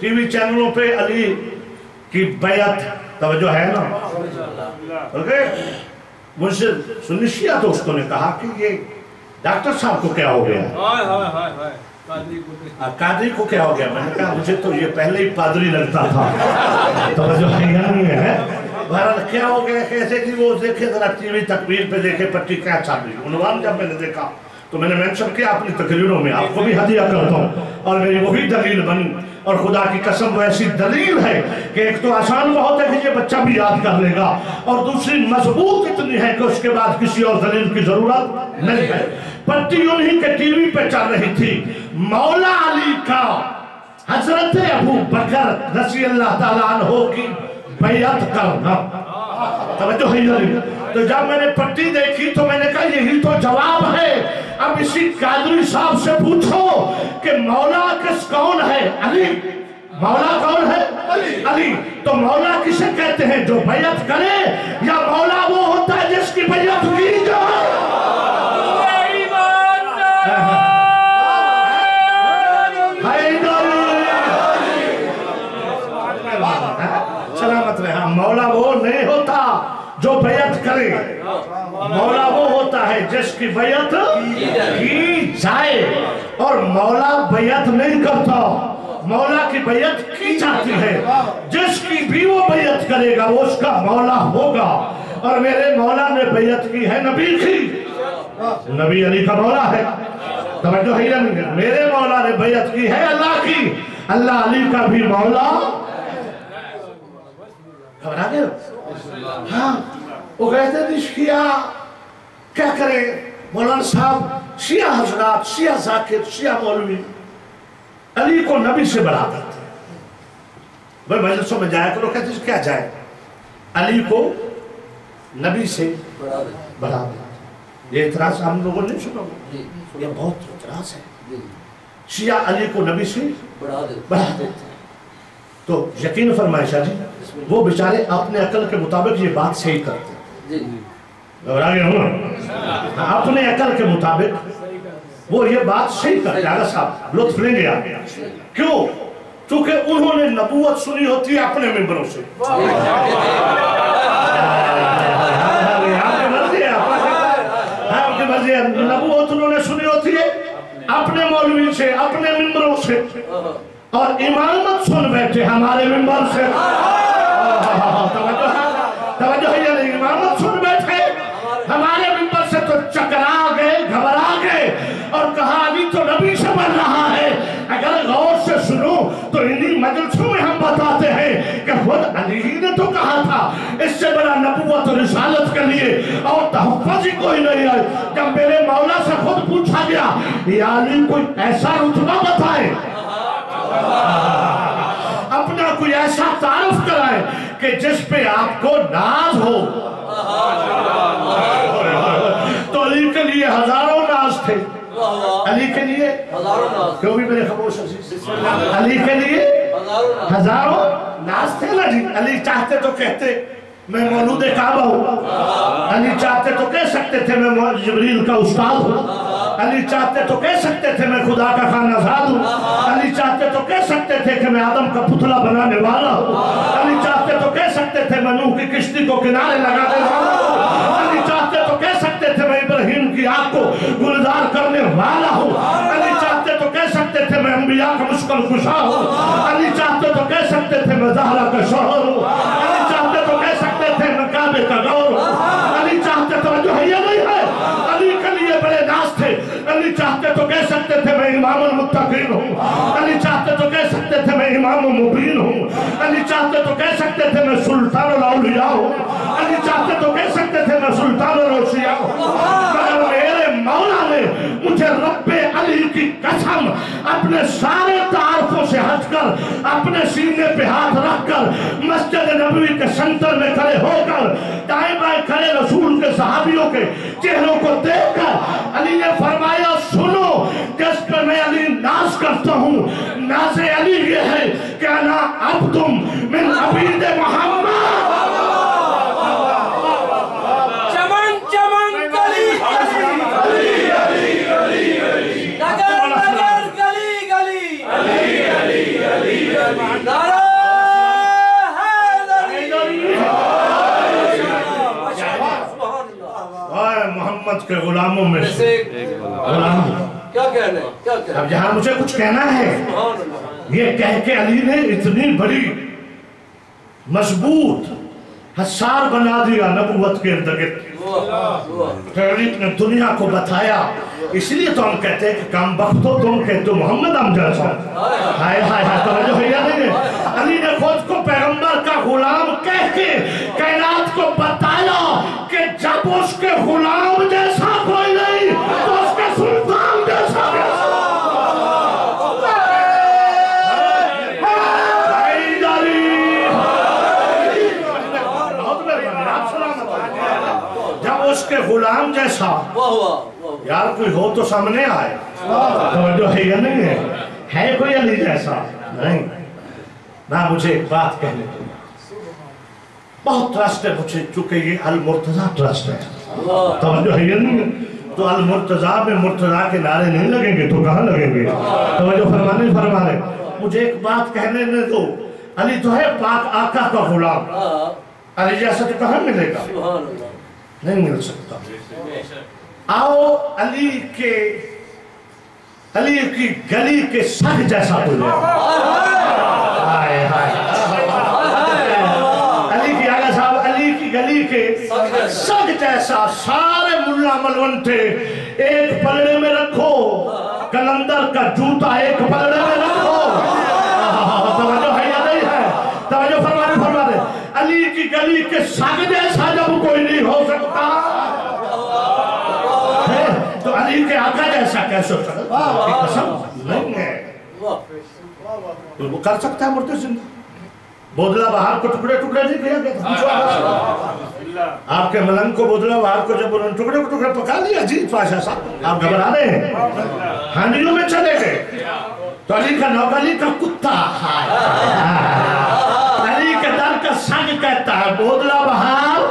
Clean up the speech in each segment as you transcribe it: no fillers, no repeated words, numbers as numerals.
TV चैनलों पे अली की बैत तवज्जो है ना, ओके। मुझसे सुन्नी शिया दोस्तों ने कहा कि ये डॉक्टर साहब को क्या हो गया, कादरी को क्या हो गया। मैंने कहा मुझे तो ये पहले ही पादरी लगता था, तवज्जो नहीं है। बहरहाल क्या हो गया, कैसे कि वो देखे जरा टीवी तकबीर पे देखे पट्टी क्या चल रही। उन्वान जब मैंने देखा तो मैंने मेंशन किया अपनी तकरीरों में, आपको भी हदिया करता हूँ, और मेरी वही दलील बनी। और खुदा की कसम वो ऐसी दलील है कि एक तो आसान बहुत है कि ये बच्चा भी याद कर लेगा, और दूसरी मजबूत इतनी है कि उसके बाद किसी और दलील की जरूरत नहीं है। पट्टी उन्हीं के टीवी पे चल रही थी, मौला अली का हजरत अबू बकर रज़ी अल्लाह ताला अन्हु की बैअत करना। तवज्जो है नहीं। तो जब मैंने पट्टी देखी तो मैंने कहा यही तो जवाब है। अब इसी कादरी साहब से पूछो कि मौला कौन है? अली। मौला कौन है? अली। तो मौला किसे कहते हैं? जो बैअत करे, या मौला वो होता है जिसकी बैअत की जाए? सलामत रहे। मौला वो नहीं होता जो बैअत करे, मौला वो होता है जिसकी बैअत की जाए। और मौला बैअत नहीं करता, मौला की बैअत की जाती है। जिसकी भी वो बैअत करेगा वो उसका मौला होगा। और मेरे मौला ने बैअत की है नबी की, नबी अली का मौला है। तवज्जो है या नहीं? मेरे मौला ने बैअत की है अल्लाह की, अल्लाह अली का भी मौला। घबरा गए? हाँ, वो कहते थे शिया क्या करे मौलाना साहब, शिया हजरात, शिया जाकिर, शिया मौलवी अली को नबी से बढ़ा देते। भाई मजलिसों में जाया करो, कहते क्या जाए, अली को नबी से बढ़ा देते। ये इतराज हम लोगों ने सुना, ये बहुत इतराज है। शिया अली को नबी से बढ़ा देते। तो यकीन फरमाए शाह जी, वो बेचारे अपने अकल के मुताबिक ये बात सही करते हैं। अपने अकल के मुताबिक वो ये बात सही करते हैं। साहब लुत्फ लेंगे आप, क्यों? क्योंकि उन्होंने नबूवत सुनी होती है अपने मिंबरों से। आपकी मर्जी है, नबूवत उन्होंने सुनी होती है अपने मौलवी से, अपने मिंबरों से, और इमामत सुन बैठे हमारे मिंबर से। तवज्जो है या नहीं? इमामत सुन बैठे हमारे मिंबर से, तो चकरा गए, घबरा गए, और कहा अभी तो नबी से बन रहा है। अगर गौर से सुनो तो इन्हीं मजलिसों में हम बताते हैं कि खुद अली ही ने तो कहा था इससे बड़ा नबूवत और रिसालत के लिए और तहफ़्फ़ुज़ ही कोई नहीं है। जब मेरे मौला से खुद पूछा गया या अली कोई ऐसा रुतबा बताए, अपना कोई ऐसा तारुफ कराए कि जिस पे आपको नाज हो। तो अली के लिए हजारों नाज थे, अली के लिए क्यों भी मेरे खामोश, अली के लिए हजारों नाज थे ना जी। अली चाहते तो कहते मैं मौलूद काबा हूँ, अली चाहते तो कह सकते थे मैं जिब्रील का उस्ताद हूँ, अली चाहते तो कह सकते थे मैं खुदा का खानाजाद हूँ, अली चाहते तो कह सकते थे कि मैं आदम का पुतला बनाने वाला हूँ, अली चाहते तो कह सकते थे मैं नूह की किश्ती को किनारे लगाने वाला हूँ, अली चाहते तो कह सकते थे मैं इब्राहिम की आग को गुलजार करने वाला हूँ, अली चाहते तो कह सकते थे मैं अंबिया का मुश्किल कुशा हूँ, अली चाहते तो कह सकते थे मैं ज़हरा का शौहर हूँ, अली चाहते तो कह सकते थे मैं काबे का गौर हूँ, अली चाहते तो जो है ये नहीं है, अली के लिए बड़े नाज थे। अली चाहते तो कह सकते थे मैं इमामुल मुत्तकीन हूँ, अली चाहते तो कह सकते थे मैं इमाम मुबीन हूँ, अली चाहते तो कह सकते थे मैं सुल्तानुल औलिया हूँ, अली चाहते तो कह सकते थे मैं सुल्तानुल औसिया हूँ। मगर मेरे मौला ने मुझे रब्बे अली की कसम अपने सारे तारुफों से हटकर अपने सीने पे हाथ रखकर मस्जिद नबवी के सेंटर में खड़े होकर दाएं बाएं खड़े रसूल के सहाबियों के चेहरों को देखकर अली ने फरमाया सुनो, जिस पर मैं अली नाज करता हूँ, नाज़े अली ये है कि अना अब्दुम मिन अबीद मोहम्मद। चमन चमन गली गली गली गली गली नगर नगर गली गली अली अली अली محمد کے غلاموں میں سے غلام کیا کہنے کیا کہنے اب یہاں مجھے کچھ کہنا ہے یہ کہہ کے علی نے اتنی بڑی مضبوط حصار بنا دیا نبوت کے ارد علی نے دنیا کو بتایا اس لیے تو ہم کہتے ہیں کہ کم بخت ہو تم کہ تو محمد ہم جیسا ہائے ہائے ہائے توجہ ہے یا نہیں ہے علی نے خود کو پیغمبر کا غلام کہہ کے کائنات کو بتایا کہ جب اس کے غلام جیسا کوئی نہیں تو اس کے سلطان جیسا اس کے غلام جیسا یار کوئی ہو تو سامنے آئے توجہ ہے یا نہیں ہے کوئی علی جیسا نہیں نہ مجھے ایک بات کہنے دو بہت ٹرسٹ ہے مجھے چونکہ یہ المرتضیٰ ٹرسٹ ہے توجہ ہے یا نہیں تو المرتضیٰ میں مرتضیٰ کے نعرے نہیں لگیں گے تو کہاں لگیں گے توجہ فرمانے فرما رہے مجھے ایک بات کہنے دو علی تو ہے پاک آقا کا غلام علی جیسا تو کہاں ملے گا نہیں مل سکتا آؤ علی کی گلی کے سگ جیسا بولے علی کی آگا صاحب علی کی گلی کے سگ جیسا سارے ملا ملونٹے ایک پلڑے میں رکھو کلندر کا جوتا ایک پلڑے میں رکھو توجہ ہے یا نہیں ہے توجہ فرما دے علی کی گلی کے سگ جیسا جب کوئی نہیں ہو سکتا تو علی کے آقا جیسا کیسے ہو سکتا قسم نہیں ہے وہ کر سکتا ہے مردے زندہ بودلہ بہار کو ٹکڑے ٹکڑے نہیں کیا گیا آپ کے ملنگ کو بودلہ بہار کو جب انہوں نے ٹکڑے ٹکڑے پکا لیا جی پاشا صاحب آپ گھبرا رہے ہیں ہانڈیوں میں چلے گئے تو علی کا نوکر علی کا کتا علی کے در کا سنگ کہتا ہے بودلہ بہار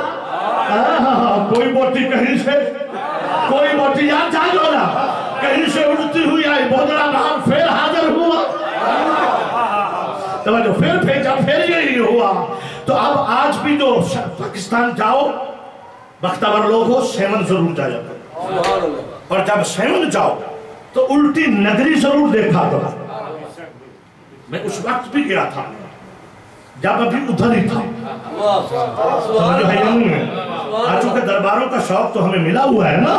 کوئی بوٹی کہیں سے کوئی بوٹی یاد جاگو نا کہیں سے اڑتی ہوئی آئی بودلہ بہار پھر حاضر ہوا توجہ پھر بھیجا پھر یہی ہوا تو اب آج بھی جو پاکستان جاؤ بختور لوگ ہو سیون ضرور جایا اور جب سیون جاؤ تو الٹی نگری ضرور دیکھا تھا میں اس وقت بھی گیا تھا جب ابھی ادھر ہی تھا سمجھو ہے یا نہیں ہے آج چونکہ درباروں کا شوق تو ہمیں ملا ہوا ہے نا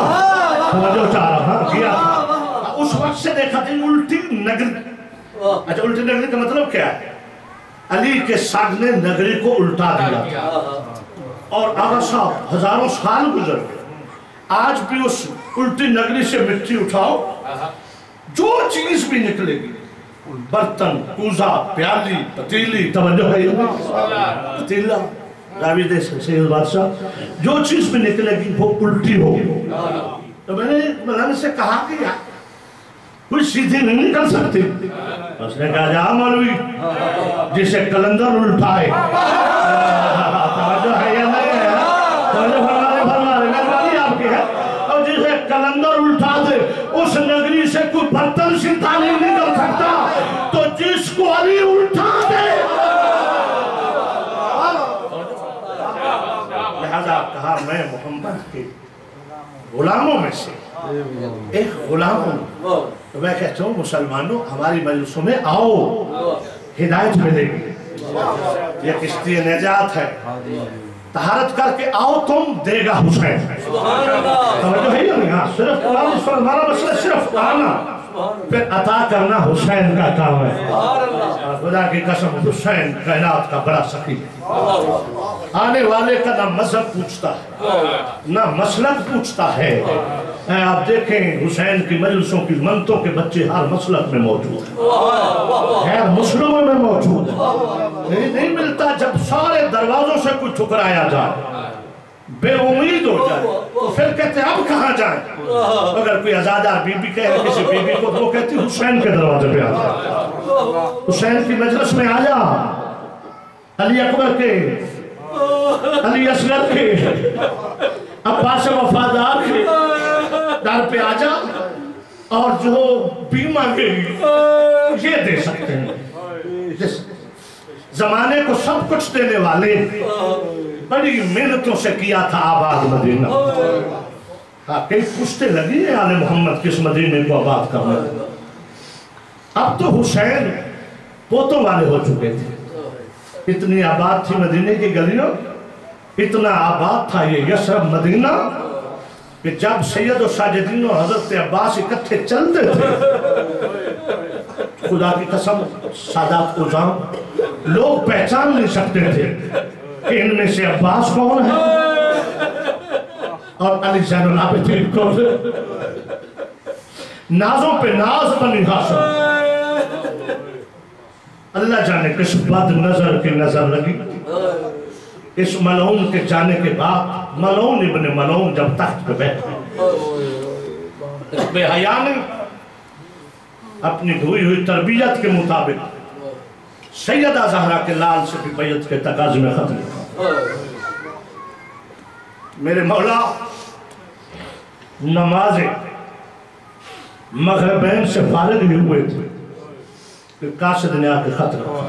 سمجھو چاہ رہا گیا تھا اس وقت سے دیکھا تھی الٹی نگری اچھا الٹی نگری کا مطلب کیا ہے علی کے ساگ نے نگری کو الٹا دیا تھا اور آقا صاحب ہزاروں سال گزر گئے آج بھی اس الٹی نگری سے مٹی اٹھاؤ جو چیز بھی نکلے گی برتن کوزہ پیالی پتیلی توجہ ہے پتیلا راوی دے سید بادشاہ جو چیز بھی نکلے گی وہ الٹی ہوگی تو میں نے مولانا سے کہا کہ کوئی سیدھی نہیں نکل سکتی اس نے کہا جا مولوی جسے کلندر الٹائے توجہ ہے یا نہیں ہے توجہ فرما رہے مہربانی آپ کی ہے اور جسے کلندر الٹا دے اس نگری سے کوئی برتن سیدھا نہیں نکل سکتا تو جس کو علی الٹا دے لہذا کہا میں محمد کے غلاموں میں سے ایک غلام ہوں تو میں کہتا ہوں مسلمانوں ہماری مجلسوں میں آؤ ہدایت ملے گی یہ کشتی نجات ہے طہارت کر کے آؤ تم دے گا حسین توجہ ہے یا نہیں ہاں صرف ہمارا مسئلہ صرف آنا پھر عطا کرنا حسین کا کام ہے خدا کی قسم حسین کائنات کا بڑا سخی آنے والے کا نہ مذہب پوچھتا ہے نہ مسلک پوچھتا ہے آپ دیکھیں حسین کی مجلسوں کی منتوں کے بچے ہر مسلک میں موجود ہیں ہر مسلموں میں موجود ہیں نہیں ملتا جب سارے دروازوں سے کوئی ٹھکرایا جائے بے امید ہو جائے تو پھر کہتے ہیں اب کہاں جائیں اگر کوئی ازادار بی بی کہے کسی بی بی کو تو وہ کہتی حسین کے دروازے پہ آ جائے حسین کی مجلس میں آیا علی اکبر کے علی اصغر کے عباس وفادار کے در پہ آ جا اور جو بھی مانگے یہ دے سکتے ہیں जमाने को सब कुछ देने वाले, बड़ी मेहनतों से किया था आबाद मदीना। हाँ, कई पुश्ते लगी है आले मोहम्मद किस मदीने को आबाद करने। अब तो हुसैन पोतों वाले हो चुके थे। इतनी आबाद थी मदीने की गलियों, इतना आबाद था ये यशरब मदीना कि जब सैयद और साजिदीन और हजरत अब्बास इकट्ठे चलते थे, खुदा की कसम सादात को जान लोग पहचान नहीं सकते थे कि इनमें से अब्बास कौन है और अली ज़ैनुल आबिदीन कौन है। नाजों पे नाज बनी हासिल। अल्लाह जाने किस बद नजर की नजर लगी। इस मलऊन के जाने के बाद मलऊन इब्ने मलऊन जब तख्त पे बैठे, बेहया ने अपनी हुई हुई तरबियत के मुताबिक सैयदा ज़हरा के लाल से भी बैयत के तकाज़े में खत लिखा। मेरे मौला नमाज़े मग़रिबैन से फारिग ही हुए थे कि कासिद ने आके खत रखा।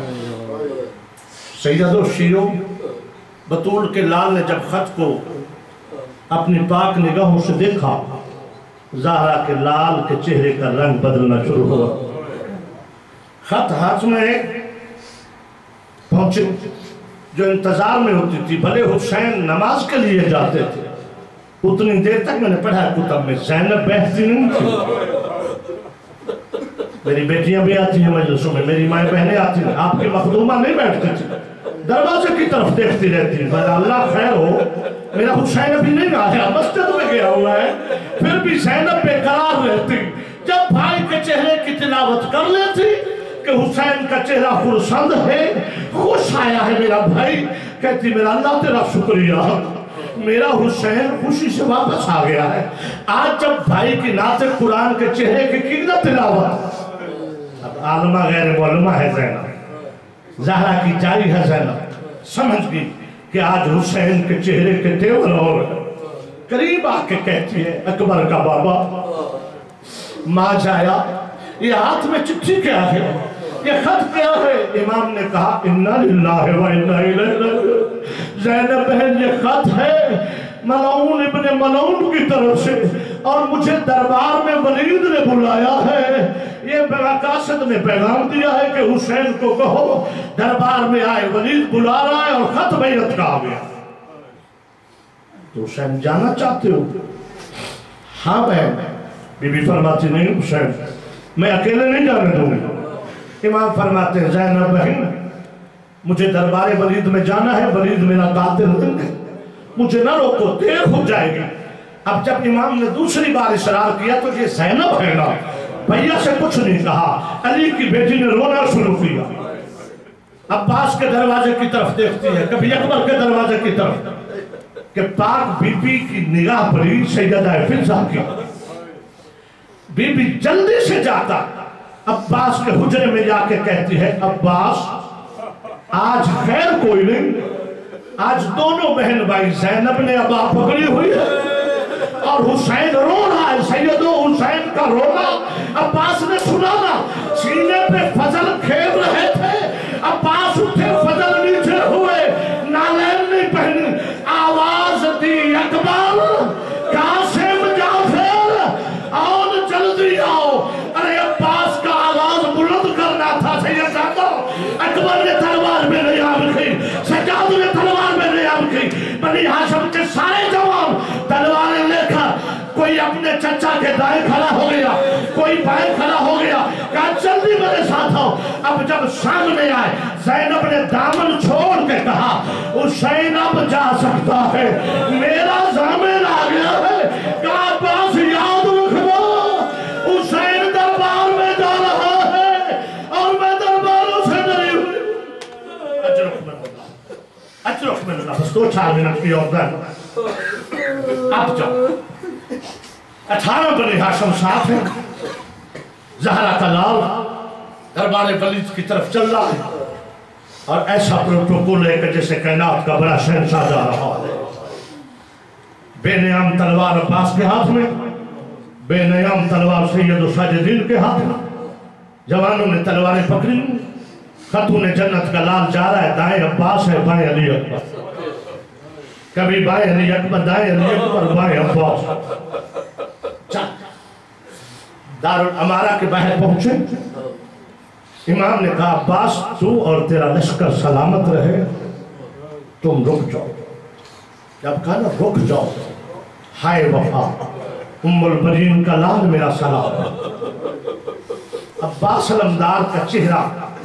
सैयदो शियो बतूल के लाल ने जब खत को अपनी पाक निगाहों से देखा, ज़हरा के लाल के चेहरे का रंग बदलना शुरू हुआ। खत हाथ में पहुंचे, जो इंतजार में होती थी। भले हुसैन नमाज के लिए जाते थे, उतनी देर तक मैंने पढ़ा कुतब में ज़ैनब बैठती नहीं थी। मेरी बेटियां भी आती हैं मजलिसों में, मेरी माएँ बहनें आती हैं, आपकी मखदूमा नहीं बैठती थी, दरवाजे की तरफ देखती रहती। मेरा अल्लाह खैर हो, मेरा हुसैन अभी नहीं आया, मस्जिद में गया हुआ है, फिर भी ज़ैनब बेकरार रहती। जब भाई के चेहरे की तिलावत कर लेती कि हुसैन का चेहरा खुर्संद है, खुश आया है मेरा भाई, कहती मेरा अल्लाह तेरा शुक्रिया, मेरा हुसैन खुशी से वापस आ गया है। आज जब भाई की नाते कुरान के चेहरे की ना तिलावत, अब आलमा गैर मौलमा है ज़ैनब, ज़हरा की जारी है ज़ैनब, समझ गई कि आज हुसैन के चेहरे के तेवर और करीब आके कहती है अकबर का बाबा माँ जाया, ये हाथ में चिट्ठी क्या है, ये खत क्या है। इमाम ने कहा इन्ना लिल्लाहि व इन्ना इलैहि राजिऊन। ज़ैनब बहन ये खत है मलऊन इब्ने मलऊन की तरफ से, और मुझे दरबार में वलीद ने बुलाया है। ये कासिद ने पैगाम दिया है कि हुसैन को कहो दरबार में आए, वलीद बुला रहा है और खत बैयत का आ गया। तो हुसैन जाना चाहते हो? हाँ बहन। बीबी फरमाती नहीं हुसैन मैं अकेले नहीं जाने दूंगी। इमाम फरमाते हैं ज़ैनब बहन मुझे दरबार वलीद में जाना है, वलीद मेरा कातिल है, मुझे ना रोको, देर हो जाएगी। अब जब इमाम ने दूसरी बार इशरार किया तो ये ज़ैनब है ना, भैया से कुछ नहीं कहा। अली की बेटी ने रोना शुरू किया, अब्बास के दरवाजे की तरफ देखती है, कभी अकबर के दरवाजे की तरफ, कि पाक बीबी की निगाह पड़ी सैयदा फिजा की। बीबी जल्दी से जाता अब्बास के हुजरे में जाके कहती है अब्बास आज खैर कोई नहीं, आज दोनों बहन भाई ज़ैनब ने अबा पकड़ी हुई है और हुसैन रो रहा है। सैयदो हुसैन का रोना अब्बास ने सुना ना, सीने पे फजल खेल रहे थे, अब्बास उठे, फजल नीचे हुए, नालैन नहीं पहनी, आवाज दी अकबर कासिम जाफर आओ जल्दी आओ। अरे अब्बास का आवाज बुलंद करना था सैयदा को। अकबर ने तलवार में नहीं आम की, सज्जाद ने तलवार में नहीं आम की, बनी हाशिम के सारे जवान तलवारें लेकर, कोई अपने चचा के दाएं खड़ा हो गया, कोई बाएं खड़ा हो गया, कहा जल्दी मेरे साथ आओ। अब जब सामने आए ज़ैनब ने दामन छोड़ के कहा हुसैन अब जा सकता है, मेरा ज़ामिन आ गया है। कहा अब्बास याद रखना हुसैन दरबार में जा रहा है और मैं दरबारों से डरी हुई। अजरफ में बस 2-4 मिनट की और अब जाओ। 18 बने हाशिम साथ हैं, ज़हरा का लाल दरबार वलीद की तरफ चल रहा है और ऐसा प्रोटोकॉल है कि जैसे कायनात का बड़ा शहंशाह जा रहा है। बेनियाम तलवार अब्बास के हाथ में, बेनियाम तलवार सैयद साजिदीन के हाथ में। जवानों ने तलवारें पकड़ी, खतून जन्नत का लाल जा रहा है, दाएं अब्बास है बाएं अली अकबर, कभी बाएं अली अकबर दाएं अली अकबर बाएं अब्बास। दारुल अमारा के बाहर पहुंचे, इमाम ने कहा अब्बास तू और तेरा लश्कर सलामत रहे, तुम रुक जाओ। जब कहा ना रुक जाओ, हाय वफा उम्मुल बरीन का लाल मेरा सलाम। अब्बास अलमदार का चेहरा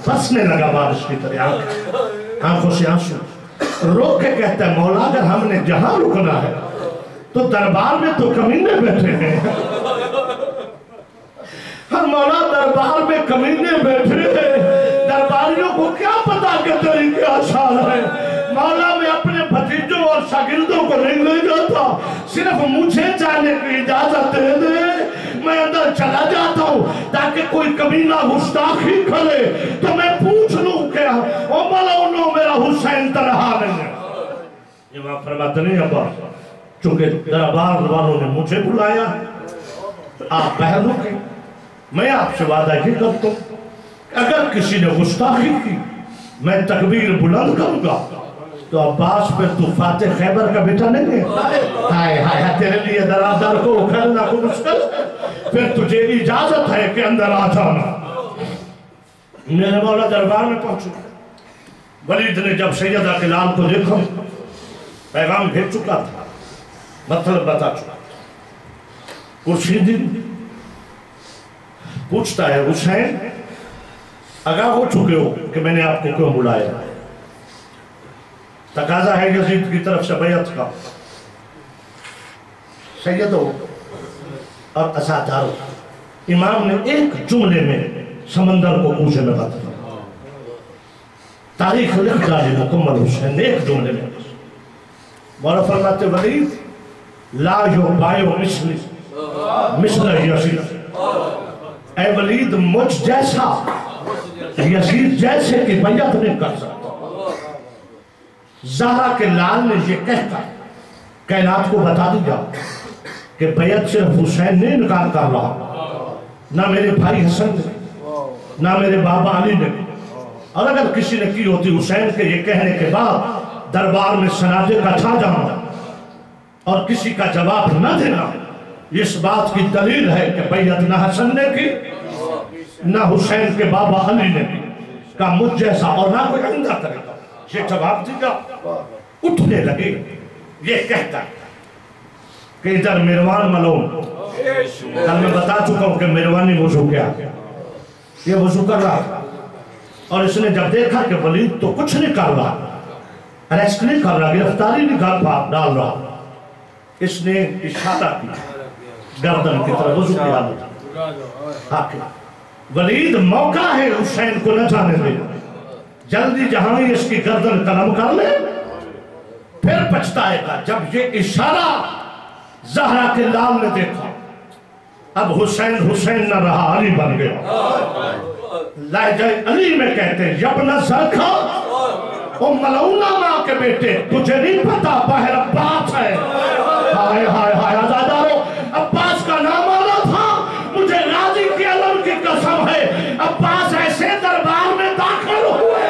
बसने लगा बारिश की तरह, आंखों से आंसू रोक के कहता है मौला अगर हमने जहां रुकना है तो दरबार में तो कमीने बैठे हैं। हर मौला दरबार में कमीने बैठे हैं, दरबारियों को क्या पता कि तेरी क्या शान है। मौला मैं अपने भतीजों और शागिर्दों को नहीं ले जाता, सिर्फ मुझे जाने की इजाजत दे दे, मैं अंदर चला जाता हूँ ताकि कोई कमीना गुस्ताखी करे तो मैं पूछ लूं क्या ओ मौला उन्होंने मेरा हुसैन तनहा नहीं है। ये वहां फरमाते नहीं अब्बास, चूंकि दरबार वालों ने मुझे बुलाया आप बाहर रुके, मैं आपसे वादा ही करता हूं अगर किसी ने गुस्ताखी की मैं तकबीर बुलंद करूंगा तो अब्बास पे तू फाते खैबर का बेटा नहीं है। हाय हाय हाय तेरे लिए दरादर को उखड़ना को मुश्किल, फिर तुझे इजाजत है कि अंदर आ जाना। मेरे मौला दरबार में पहुंचे, वलीद ने जब सैयदा के लाल को देखा पैगाम भेज चुका था, मतलब बता चुका था। उसी दिन पूछता है हुसैन आगाह हो चुके हो कि मैंने आपको क्यों बुलाया, तकाजा है यजीद की तरफ से बैत का। सैयदों और असादारों, इमाम ने एक जुमले में समंदर को पूछे में बात किया, तारीख लिख डाली मुकम्मल हुसैन ने एक जुमले में। मौला फरमाते वलीद ला यो बायो मिस्ली मिस्ल यजीद, ऐ वलीद मुझ जैसा यजीद जैसे कि बैत नहीं कर सकता। ज़हरा के लाल ने ये कहता कायनात को बता दिया कि बैत सिर्फ हुसैन ने इनकार कर रहा, ना मेरे भाई हसन ने ना मेरे बाबा अली ने, और अगर किसी ने की होती हुसैन के ये कहने के बाद दरबार में सनाजे का छा जाना और किसी का जवाब न देना, इस बात की दलील है कि बैत ना हसन ने की ना हुसैन के बाबा अली ने की, का मुझ जैसा और ना कोई आइंदा करेगा। ये जवाब दिया, उठने लगे, ये कहता कि इधर मिरवान मलोम, कल मैं बता चुका हूं कि मिरवानी वजू क्या, ये वजू कर रहा था और इसने जब देखा कि वलीद तो कुछ नहीं कर रहा, अरेस्ट नहीं कर रहा, गिरफ्तारी नहीं कर डाल रहा, इसने इशारा किया गर्दन की तरफ वजू की हालत। वलीद मौका है हुसैन को न जाने दे, जल्दी जहां ही इसकी गर्दन कलम कर ले, फिर पछताएगा। जब ये इशारा ज़हरा के लाल ने देखा, अब हुसैन हुसैन न रहा, अली बन गया। लहजे अली में कहते हैं यब्न ज़रखा ओ मलऊना माँ के बेटे, तुझे नहीं पता बाहर अब्बास है। हाय हाय हाय आजादारो, अब्बास का नाम आना था, मुझे राजी के अलम की कसम है अब्बास ऐसे दरबार में दाखिल हुए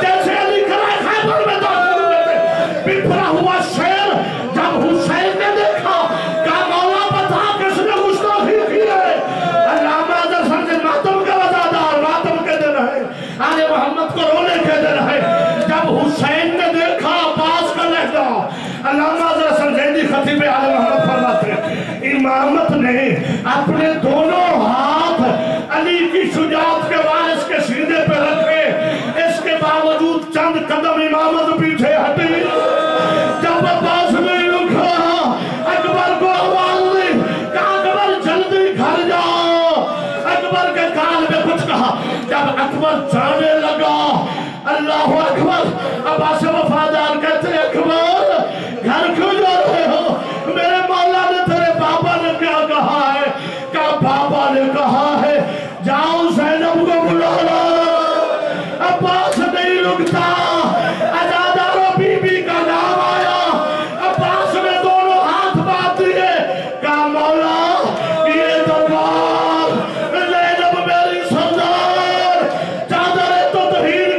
जैसे अली कराए खैबर में दाखिल हुए थे। बिखरा हुआ शेर जब हुसैन ने देखा, का मौला बता किसने गुस्ताखी की है। अल्लामा दरसन के मातम का वज़ादार, मातम के दिन है, आले मोहम्मद को रोने के दिन है। जब हुसैन ने देखा अब्बास का लहजा, अल्लामा दरसन जैदी खतीब आले मोहम्मद फरमाते इमामत ने अपने दोनों हाथ अली की शुजाअत के वारिस के सीने पे रखे, इसके बावजूद चंद कदम इमामत पीछे हटी। जब अब्बास ने रुका, अकबर को आवाज दी कि अकबर जल्दी घर जाओ, अकबर के कान में कुछ कहा। जब अकबर जाने लगा, अल्लाह अकबर, अब्बास वफादार कहते अकबर घर क्यों जा रहे हो, मेरे मौला ने तेरे बाबा ने क्या कहा है, क्या बाबा ने कहा है जाओ ज़ैनब को बुला लो। अब्बास नहीं रुकता, आजादारो बीबी का नाम आया, अब्बास ने दोनों हाथ बांध दिए, कहा मौला ये दरबार ज़ैनब मेरी सरदार, चादर तो तहीर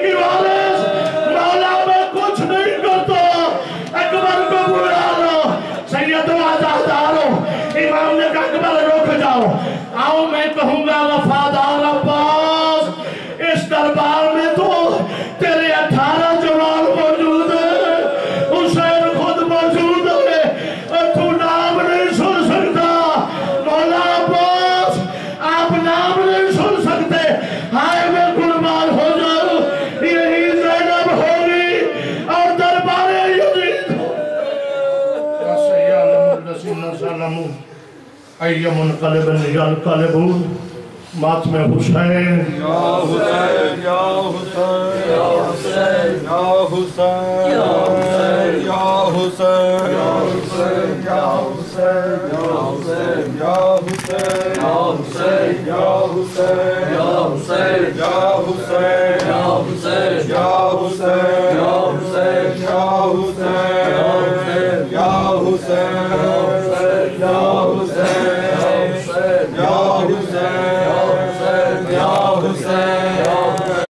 ای منقلب ینقلبون ماتم حسین یا حسین یا حسین یا حسین یا حسین یا حسین یا حسین یا حسین یا حسین یا حسین یا حسین یا حسین یا حسین یا حسین یا حسین یا حسین یا حسین یا حسین یا حسین یا